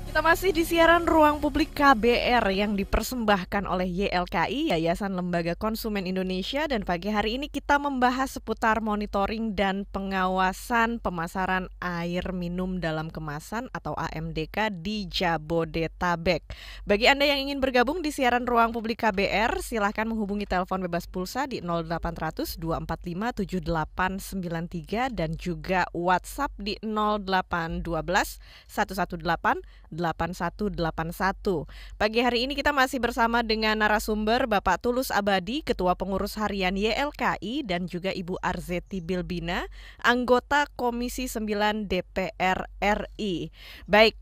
Kita masih di siaran Ruang Publik KBR yang dipersembahkan oleh YLKI, Yayasan Lembaga Konsumen Indonesia, dan pagi hari ini kita membahas seputar monitoring dan pengawasan pemasaran air minum dalam kemasan atau AMDK di Jabodetabek. Bagi Anda yang ingin bergabung di siaran Ruang Publik KBR, silahkan menghubungi telepon bebas pulsa di 0800 245 7893 dan juga WhatsApp di 0812 118 8181. Pagi hari ini kita masih bersama dengan narasumber Bapak Tulus Abadi, Ketua Pengurus Harian YLKI, dan juga Ibu Arzeti Bilbina, anggota Komisi 9 DPR RI. Baik,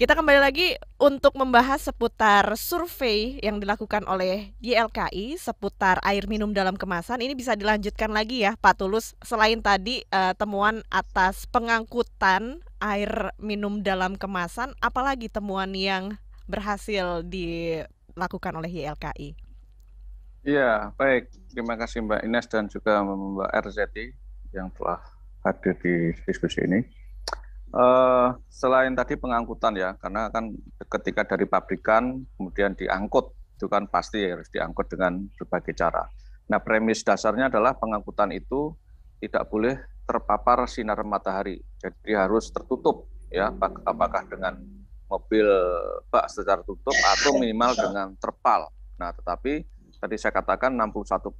kita kembali lagi untuk membahas seputar survei yang dilakukan oleh YLKI seputar air minum dalam kemasan. Ini bisa dilanjutkan lagi ya Pak Tulus, selain tadi temuan atas pengangkutan air minum dalam kemasan, apalagi temuan yang berhasil dilakukan oleh YLKI? Iya, baik. Terima kasih Mbak Ines dan juga Mbak Arzeti yang telah hadir di diskusi ini. Selain tadi pengangkutan ya, karena kan ketika dari pabrikan kemudian diangkut, itu kan pasti harus diangkut dengan berbagai cara. Nah, premis dasarnya adalah pengangkutan itu tidak boleh terpapar sinar matahari, jadi harus tertutup ya, apakah dengan mobil bak secara tutup atau minimal dengan terpal. Nah, tetapi tadi saya katakan 61%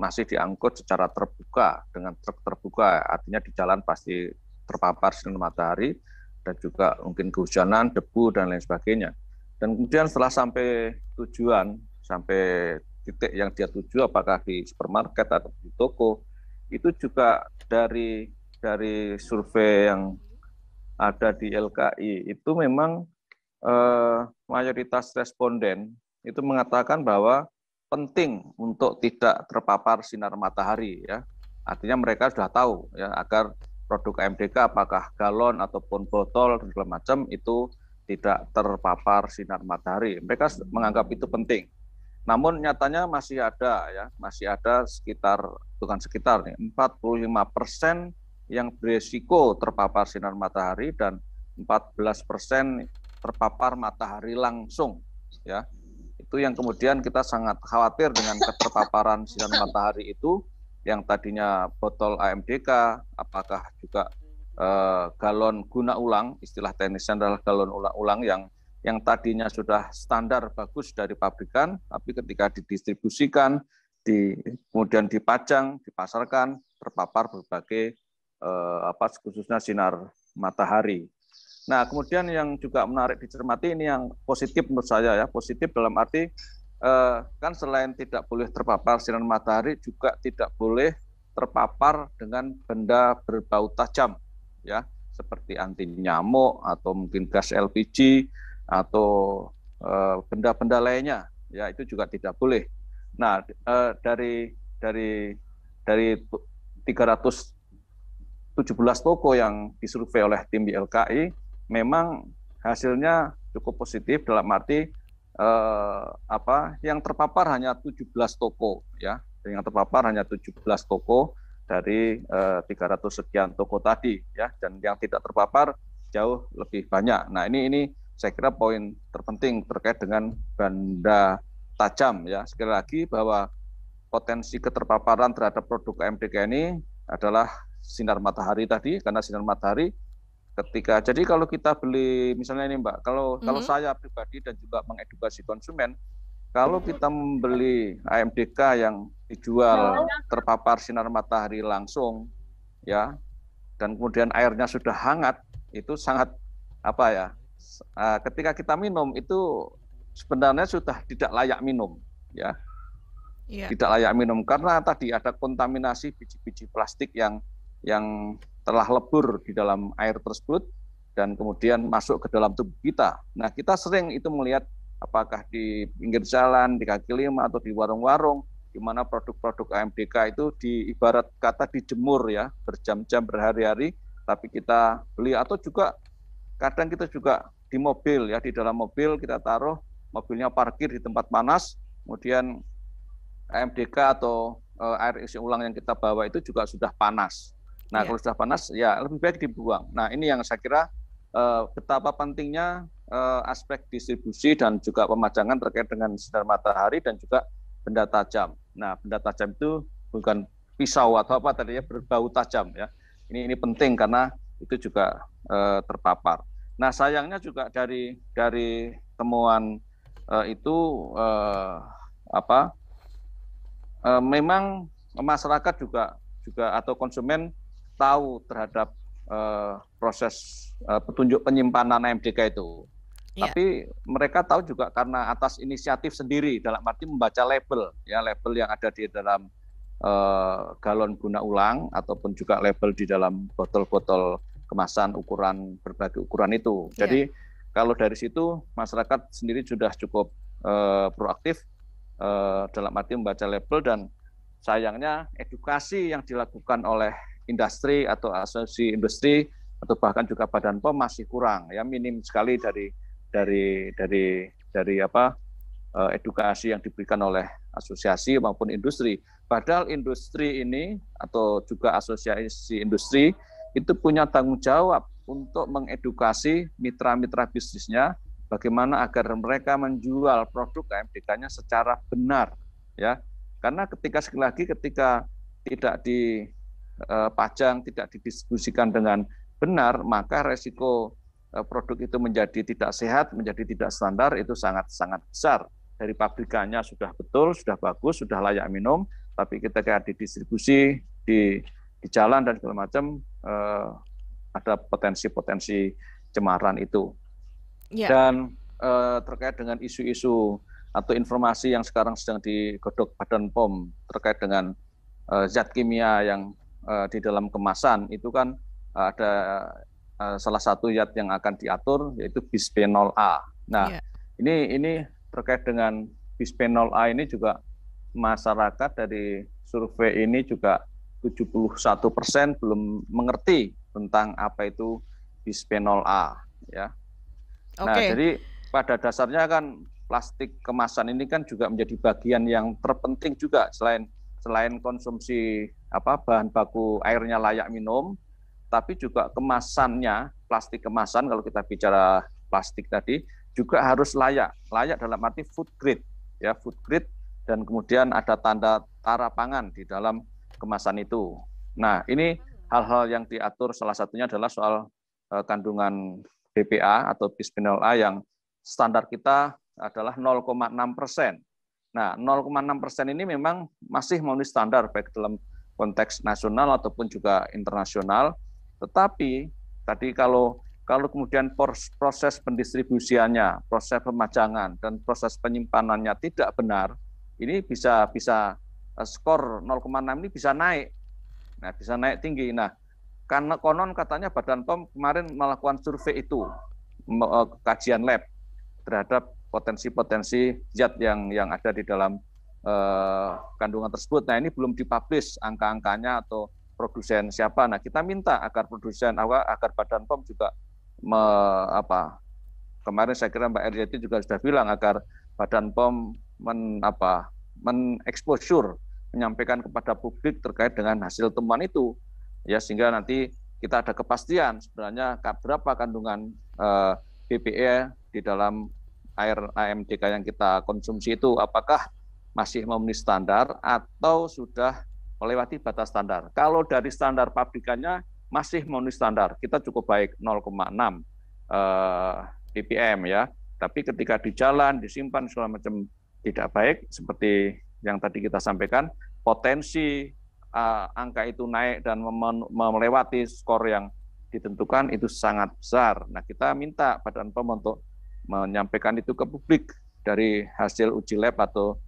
masih diangkut secara terbuka dengan truk terbuka, artinya di jalan pasti terpapar sinar matahari dan juga mungkin kehujanan, debu dan lain sebagainya. Dan kemudian setelah sampai tujuan, sampai titik yang dia tuju, apakah di supermarket atau di toko, itu juga dari survei yang ada di LKI itu memang mayoritas responden itu mengatakan bahwa penting untuk tidak terpapar sinar matahari ya. Artinya mereka sudah tahu ya agar produk AMDK apakah galon ataupun botol dan segala macam itu tidak terpapar sinar matahari. Mereka menganggap itu penting. Namun nyatanya masih ada sekitar, bukan sekitar nih, 45% yang beresiko terpapar sinar matahari dan 14% terpapar matahari langsung ya. Itu yang kemudian kita sangat khawatir dengan keterpaparan sinar matahari itu, yang tadinya botol AMDK, apakah juga galon guna ulang, istilah teknisnya adalah galon ulang-ulang yang tadinya sudah standar bagus dari pabrikan, tapi ketika didistribusikan, kemudian dipajang, dipasarkan, terpapar berbagai khususnya sinar matahari. Nah, kemudian yang juga menarik dicermati ini yang positif menurut saya ya, positif dalam arti kan selain tidak boleh terpapar sinar matahari, juga tidak boleh terpapar dengan benda berbau tajam ya, seperti anti nyamuk atau mungkin gas LPG atau benda-benda lainnya ya, itu juga tidak boleh. Nah, dari 317 toko yang disurvei oleh tim YLKI, memang hasilnya cukup positif dalam arti yang terpapar hanya 17 toko ya, yang terpapar hanya 17 toko dari 300 sekian toko tadi ya, dan yang tidak terpapar jauh lebih banyak. Nah, ini saya kira poin terpenting terkait dengan benda tajam ya. Sekali lagi bahwa potensi keterpaparan terhadap produk AMDK ini adalah sinar matahari tadi, karena sinar matahari jadi kalau kita beli misalnya ini Mbak, kalau saya pribadi dan juga mengedukasi konsumen, kalau kita membeli AMDK yang dijual terpapar sinar matahari langsung ya, dan kemudian airnya sudah hangat, itu sangat ketika kita minum itu sebenarnya sudah tidak layak minum ya. Iya. Tidak layak minum karena tadi ada kontaminasi biji-biji plastik yang telah lebur di dalam air tersebut dan kemudian masuk ke dalam tubuh kita. Nah, kita sering itu melihat apakah di pinggir jalan, di kaki lima atau di warung-warung, di mana produk-produk AMDK itu ibarat kata dijemur ya, berjam-jam, berhari-hari, tapi kita beli. Atau juga kadang kita juga di mobil ya, di dalam mobil kita taruh, mobilnya parkir di tempat panas, kemudian AMDK atau air isi ulang yang kita bawa itu juga sudah panas. Nah, kalau sudah panas ya lebih baik dibuang. Nah, ini yang saya kira betapa pentingnya aspek distribusi dan juga pemajangan terkait dengan sinar matahari dan juga benda tajam. Nah, benda tajam itu bukan pisau atau apa tadi ya, berbau tajam ya. Ini penting karena itu juga terpapar. Nah, sayangnya juga dari temuan itu memang masyarakat juga atau konsumen tahu terhadap proses petunjuk penyimpanan AMDK itu. Yeah. Tapi mereka tahu juga karena atas inisiatif sendiri, dalam arti membaca label, ya label yang ada di dalam galon guna ulang ataupun juga label di dalam botol-botol kemasan ukuran berbagai ukuran itu. Yeah. Jadi kalau dari situ masyarakat sendiri sudah cukup proaktif dalam arti membaca label, dan sayangnya edukasi yang dilakukan oleh industri atau asosiasi industri atau bahkan juga Badan POM masih kurang, ya minim sekali dari edukasi yang diberikan oleh asosiasi maupun industri. Padahal industri ini atau juga asosiasi industri itu punya tanggung jawab untuk mengedukasi mitra-mitra bisnisnya bagaimana agar mereka menjual produk AMDK-nya secara benar, ya. Karena sekali lagi ketika tidak dipajang, tidak didistribusikan dengan benar, maka resiko produk itu menjadi tidak sehat, menjadi tidak standar, itu sangat-sangat besar. Dari pabrikannya sudah betul, sudah bagus, sudah layak minum, tapi ketika didistribusi di jalan dan segala macam, ada potensi-potensi cemaran itu. Yeah. Dan terkait dengan isu-isu atau informasi yang sekarang sedang digodok Badan POM terkait dengan zat kimia yang di dalam kemasan, itu kan ada salah satu zat yang akan diatur, yaitu bisphenol A. Nah, ini terkait dengan bisphenol A ini juga masyarakat dari survei ini juga 71% belum mengerti tentang apa itu bisphenol A, ya. Nah, jadi pada dasarnya kan plastik kemasan ini kan juga menjadi bagian yang terpenting juga, selain konsumsi bahan baku airnya layak minum, tapi juga kemasannya, plastik kemasan kalau kita bicara plastik tadi juga harus layak dalam arti food grade, ya food grade, dan kemudian ada tanda tara pangan di dalam kemasan itu. Nah, ini hal-hal yang diatur, salah satunya adalah soal kandungan BPA atau bisphenol A yang standar kita adalah 0,6%. Nah, 0,6% ini memang masih memenuhi standar baik dalam konteks nasional ataupun juga internasional. Tetapi tadi kalau kemudian proses pendistribusiannya, proses pemajangan dan proses penyimpanannya tidak benar, ini bisa skor 0,6 ini bisa naik. Nah, bisa naik tinggi. Nah, karena konon katanya Badan POM kemarin melakukan survei itu, kajian lab terhadap potensi-potensi zat yang ada di dalam kandungan tersebut. Nah, ini belum dipublish angka-angkanya atau produsen siapa. Nah, kita minta agar agar Badan POM juga kemarin saya kira Mbak Eryati juga sudah bilang agar Badan POM mengeksposur, menyampaikan kepada publik terkait dengan hasil temuan itu, ya, sehingga nanti kita ada kepastian sebenarnya berapa kandungan BPA di dalam air AMDK yang kita konsumsi itu, apakah masih memenuhi standar atau sudah melewati batas standar. Kalau dari standar pabrikannya masih memenuhi standar, kita cukup baik 0,6 ppm, ya. Tapi ketika di jalan, disimpan segala macam tidak baik, seperti yang tadi kita sampaikan, potensi angka itu naik dan melewati skor yang ditentukan itu sangat besar. Nah, kita minta Badan POM untuk menyampaikan itu ke publik dari hasil uji lab atau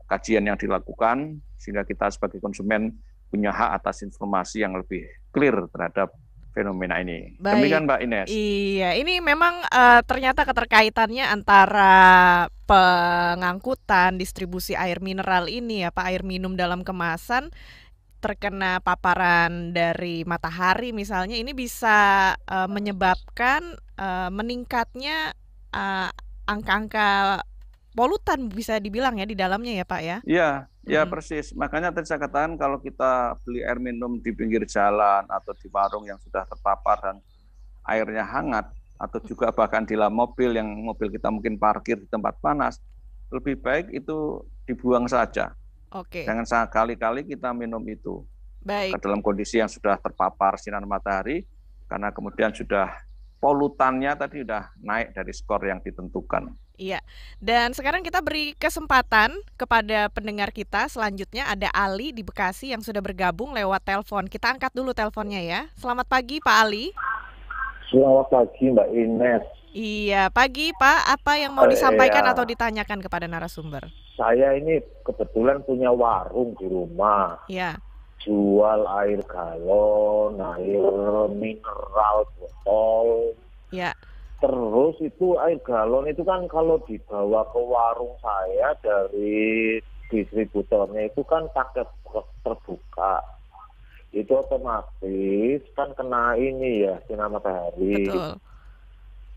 kajian yang dilakukan, sehingga kita sebagai konsumen punya hak atas informasi yang lebih clear terhadap fenomena ini. Baik. Demikian Mbak Ines. Iya, ini memang ternyata keterkaitannya antara pengangkutan, distribusi air mineral ini ya Pak, air minum dalam kemasan terkena paparan dari matahari misalnya, ini bisa menyebabkan meningkatnya angka-angka polutan bisa dibilang ya di dalamnya ya Pak ya? Iya, persis. Makanya tadi saya katakan kalau kita beli air minum di pinggir jalan atau di warung yang sudah terpapar dan airnya hangat, atau juga bahkan di dalam mobil yang mobil kita mungkin parkir di tempat panas, lebih baik itu dibuang saja. Oke, Jangan sekali-kali kita minum itu ke baik. dalam kondisi yang sudah terpapar sinar matahari, karena kemudian sudah polutannya tadi sudah naik dari skor yang ditentukan. Iya. Dan sekarang kita beri kesempatan kepada pendengar kita. Selanjutnya ada Ali di Bekasi yang sudah bergabung lewat telepon. Kita angkat dulu teleponnya ya. Selamat pagi Pak Ali. Selamat pagi Mbak Ines. Iya, pagi Pak. Apa yang mau disampaikan atau Ya, ditanyakan kepada narasumber? saya ini kebetulan punya warung di rumah. Ya, Jual air galon, air mineral botol. ya, Terus itu air galon itu kan kalau dibawa ke warung saya dari distributornya itu kan pakai box terbuka. Itu otomatis kan kena ini ya, sinar matahari. betul.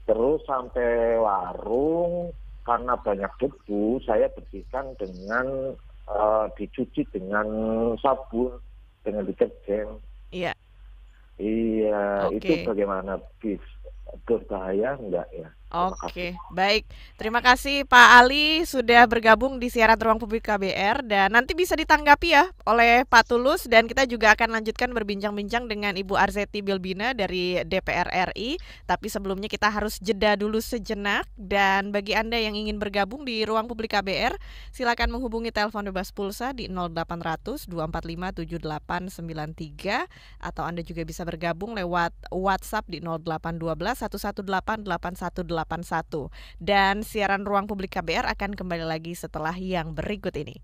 Terus sampai warung karena banyak debu, saya bersihkan dengan dicuci dengan sabun, dengan deterjen. Iya, Iya, itu oke. bagaimana? Berbahaya enggak ya? Terima kasih. Oke, baik. Terima kasih Pak Ali sudah bergabung di siaran Ruang Publik KBR dan nanti bisa ditanggapi ya oleh Pak Tulus dan kita juga akan lanjutkan berbincang-bincang dengan Ibu Arzeti Bilbina dari DPR RI. Tapi sebelumnya kita harus jeda dulu sejenak dan bagi Anda yang ingin bergabung di Ruang Publik KBR, silakan menghubungi telepon bebas pulsa di 0800 245 7893 atau Anda juga bisa bergabung lewat WhatsApp di 0812 118 8181. Dan siaran Ruang Publik KBR akan kembali lagi setelah yang berikut ini.